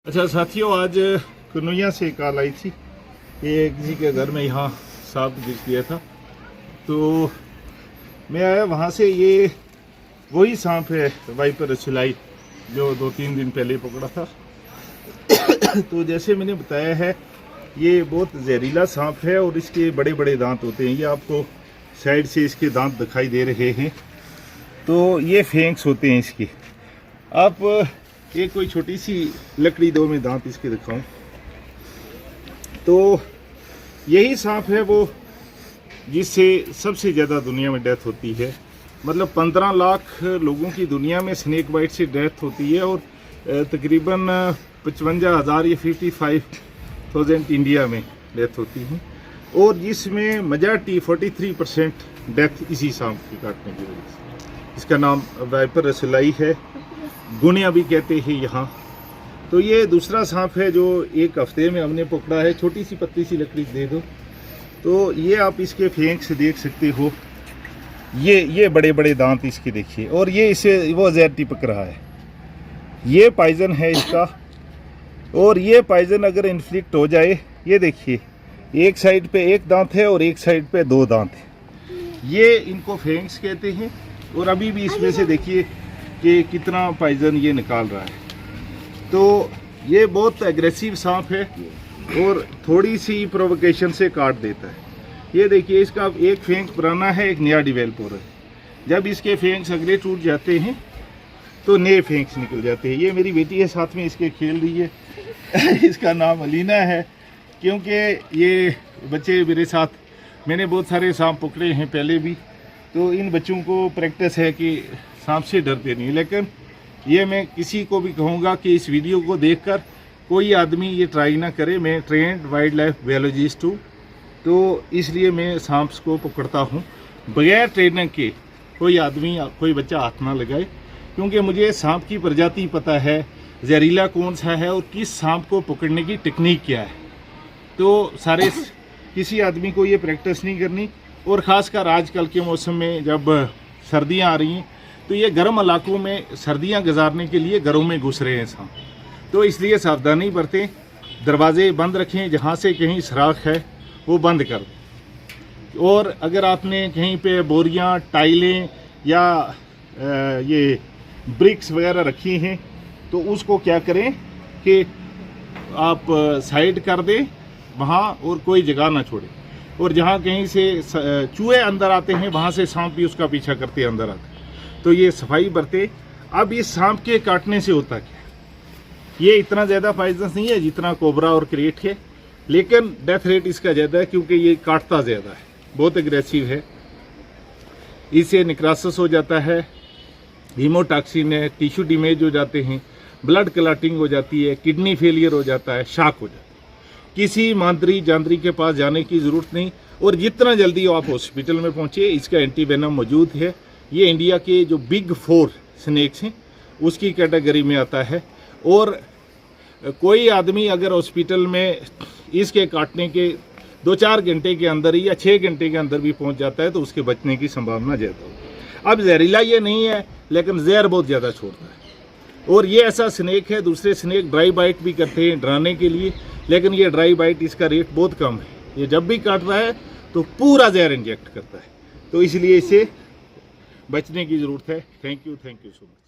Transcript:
अच्छा साथियों, आज कन्हैया से कॉल आई थी। ये किसी के घर में यहाँ सांप दिख गया था, तो मैं आया वहाँ से। ये वही सांप है वाइपर सिलाई जो 2-3 दिन पहले पकड़ा था। तो जैसे मैंने बताया है, ये बहुत जहरीला सांप है और इसके बड़े बड़े दांत होते हैं। ये आपको साइड से इसके दांत दिखाई दे रहे हैं, तो ये फेंक्स होते हैं इसके। आप ये कोई छोटी सी लकड़ी दो में दांत इसके दिखाऊं, तो यही सांप है वो जिससे सबसे ज़्यादा दुनिया में डेथ होती है। मतलब 15 लाख लोगों की दुनिया में स्नेक बाइट से डेथ होती है और तकरीबन 55,000 या 55,000 इंडिया में डेथ होती है। और जिसमें मेजॉरिटी 43% डेथ इसी सांप की काटने की वजह से। इसका नाम वाइपर सिलाई है, गुनिया भी कहते हैं यहाँ। तो ये दूसरा सांप है जो एक हफ्ते में हमने पकड़ा है। छोटी सी पतली सी लकड़ी दे दो तो ये आप इसके फेंक से देख सकते हो। ये बड़े बड़े दांत इसके देखिए, और ये इसे वो जहर टिपक रहा है। ये पॉइजन है इसका, और ये पॉइजन अगर इन्फ्लिक्ट हो जाए, ये देखिए एक साइड पे एक दांत है और एक साइड पे 2 दांत है। ये इनको फेंक्स कहते हैं। और अभी भी इसमें से देखिए कि कितना पॉइजन ये निकाल रहा है। तो ये बहुत एग्रेसिव सांप है और थोड़ी सी प्रोवोकेशन से काट देता है। ये देखिए इसका एक फेंक पुराना है, एक नया डिवेल्प हो रहा है। जब इसके फेंक्स अगले टूट जाते हैं तो नए फेंक्स निकल जाते हैं। ये मेरी बेटी है साथ में इसके खेल रही है। इसका नाम अलीना है, क्योंकि ये बच्चे मेरे साथ, मैंने बहुत सारे सांप पकड़े हैं पहले भी, तो इन बच्चों को प्रैक्टिस है कि सांप से डरते नहीं। लेकिन ये मैं किसी को भी कहूँगा कि इस वीडियो को देखकर कोई आदमी ये ट्राई ना करे। मैं ट्रेंड वाइल्ड लाइफ बायोलॉजिस्ट हूँ, तो इसलिए मैं सांप्स को पकड़ता हूँ। बगैर ट्रेनर के कोई आदमी, कोई बच्चा हाथ ना लगाए, क्योंकि मुझे सांप की प्रजाति पता है, जहरीला कौन सा है और किस सांप को पकड़ने की टेक्निक क्या है। तो किसी आदमी को ये प्रैक्टिस नहीं करनी। और ख़ासकर आजकल के मौसम में जब सर्दियाँ आ रही हैं, तो ये गर्म इलाकों में सर्दियां गुजारने के लिए घरों में घुस रहे हैं सांप। तो इसलिए सावधानी बरतें, दरवाजे बंद रखें, जहां से कहीं सुराख है वो बंद कर दें। और अगर आपने कहीं पे बोरियां, टाइलें या ये ब्रिक्स वगैरह रखी हैं, तो उसको क्या करें कि आप साइड कर दें वहाँ, और कोई जगह ना छोड़ें। और जहाँ कहीं से चूहे अंदर आते हैं, वहाँ से सांप भी उसका पीछा करते अंदर आते हैं। तो ये सफाई बरते। अब इस सांप के काटने से होता क्या, ये इतना ज़्यादा पॉइजनस नहीं है जितना कोबरा और क्रेट है, लेकिन डेथ रेट इसका ज़्यादा है क्योंकि ये काटता ज़्यादा है, बहुत एग्रेसिव है। इससे निक्रासिस हो जाता है, हीमोटॉक्सिन है, टिश्यू डैमेज हो जाते हैं, ब्लड क्लॉटिंग हो जाती है, किडनी फेलियर हो जाता है, शॉक हो जाता है। किसी मांदरी जानदरी के पास जाने की ज़रूरत नहीं, और जितना जल्दी आप हॉस्पिटल में पहुँचे, इसका एंटीवेनम मौजूद है। ये इंडिया के जो बिग 4 स्नेक्स हैं उसकी कैटेगरी में आता है। और कोई आदमी अगर हॉस्पिटल में इसके काटने के 2-4 घंटे के अंदर ही या 6 घंटे के अंदर भी पहुंच जाता है, तो उसके बचने की संभावना ज़्यादा होगी। अब जहरीला ये नहीं है, लेकिन जहर बहुत ज़्यादा छोड़ता है। और ये ऐसा स्नेक है, दूसरे स्नेक ड्राई बाइट भी करते हैं डराने के लिए, लेकिन ये ड्राई बाइट इसका रेट बहुत कम है। ये जब भी काट रहा है तो पूरा जहर इंजेक्ट करता है, तो इसलिए इसे बचने की ज़रूरत है। Thank you so much.